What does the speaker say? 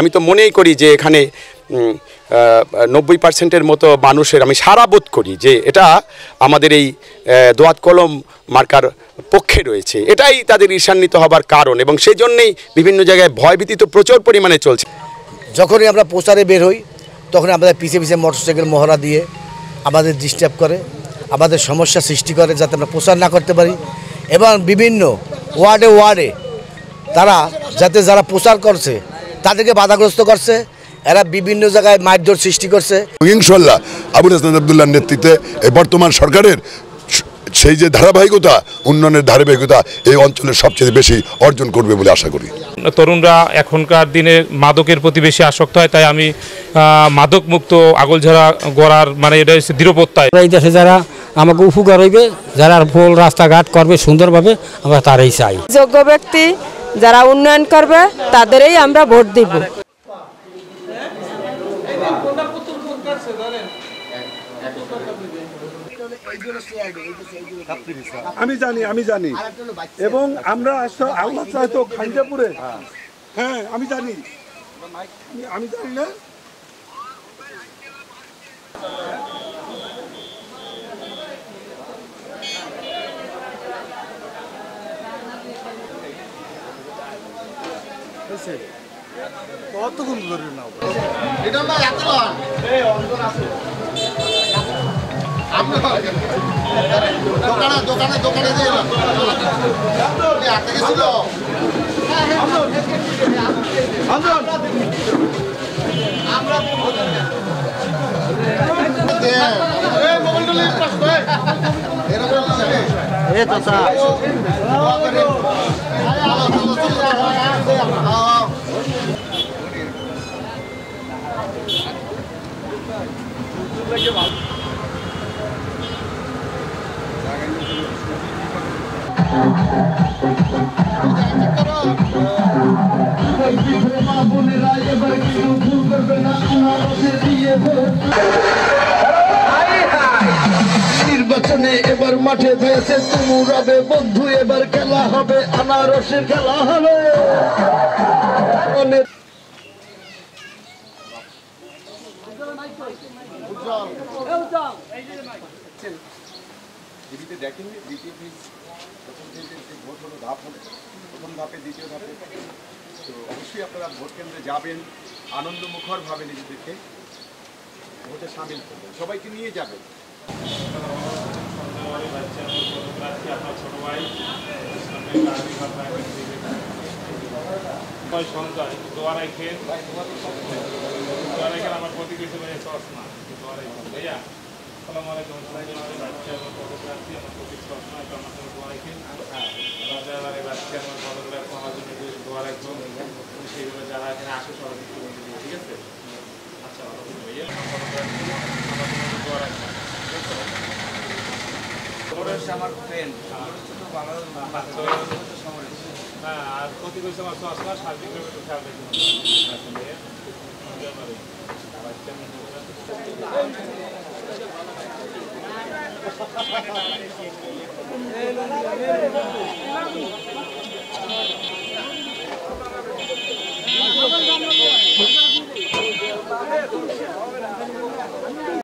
আমি তো মনেই করি যে এখানে 90% মতো মানুষের আমি সারা বোধ করি যে এটা আমাদের এই দোয়াত কলম মার্কার পক্ষে রয়েছে। এটাই তাদের ঈর্ষান্বিত হবার কারণ, এবং সেই জন্যেই বিভিন্ন জায়গায় ভয়ভীতি তো প্রচুর পরিমাণে চলছে। যখনই আমরা প্রচারে বের হই তখন আমাদের পিছিয়ে পিছিয়ে মোটরসাইকেল মহড়া দিয়ে আমাদের ডিস্টার্ব করে, আমাদের সমস্যা সৃষ্টি করে যাতে আমরা প্রচার না করতে পারি। এবং বিভিন্ন ওয়ার্ডে ওয়ার্ডে তারা যাতে যারা প্রচার করছে তাদেরকে বাধাগ্রস্ত করছে, এরা বিভিন্ন জায়গায় মারধর সৃষ্টি করছে। ইনশাআল্লাহ আবুল হাসান আব্দুল্লাহর নেতৃত্বে এই বর্তমান সরকারের সেই যে ধারাবাহিকতা, উন্নয়নের ধারাবাহিকতা এই অঞ্চলের সবচেয়ে বেশি অর্জন করবে বলে আশা করি। তরুণরা এখনকার দিনে মাদকের প্রতি বেশি আসক্ত হয়, তাই আমি মাদক মুক্ত আগলঝাড়া গড়ার মানে এটা হচ্ছে দৃঢ় প্রত্যয়। এই দেশে যারা আমাকে উপকার হইবে, যারা ফুল রাস্তাঘাট করবে সুন্দরভাবে, আমরা তারাই চাই। যোগ্য ব্যক্তি যারা উন্নয়ন করবে তাদেরই আমরা ভোট দিব। আমি জানি এবং আমরা আল্লাহ চাইতো খাঞ্জাপুরে, হ্যাঁ আমি জানি না। কতক্ষণ ধরে নাও এটা না এত লন এই অন্তর আছে আমরা দোকানে দিয়ে এলাম এই আটকে ছিল আমরা এই মোবাইলটা নিয়ে পাস ভাই এরকম লাগে এ চাচা নির্বাচনে এবার মাঠে হয়েছে তুমুরাবে বন্ধু, এবার খেলা হবে আনারসের খেলা হবে। প্রথম ধাপে দ্বিতীয় ধাপে তো অবশ্যই আপনারা ভোট কেন্দ্রে যাবেন, আনন্দমুখরভাবে নিজেদেরকে ভোটে সামিল করবেন, সবাইকে নিয়ে যাবেন। আমার প্রতি কিছু ভাইয়া আসসালামু আলাইকুম, বাচ্চা আমার ফটোগ্রাফি আমার প্রতি প্রশ্ন আমার রাজাবাড়ি বাচ্চা আমার ফটোগ্রাফি আমার জন্য দোয়া রাখবো, সেইগুলো যারা এখানে আসে সবাই ঠিক আছে। আচ্ছা ভালো ভাইয়া ফটোগ্রাফি আমার জন্য দোয়া রাখবেন। আমার ফ্রেন্ড হ্যাঁ, আর প্রতি কইছে আমার চশমা সার্বিকভাবে একটু খেয়াল রাখবেন বাচ্চা আমি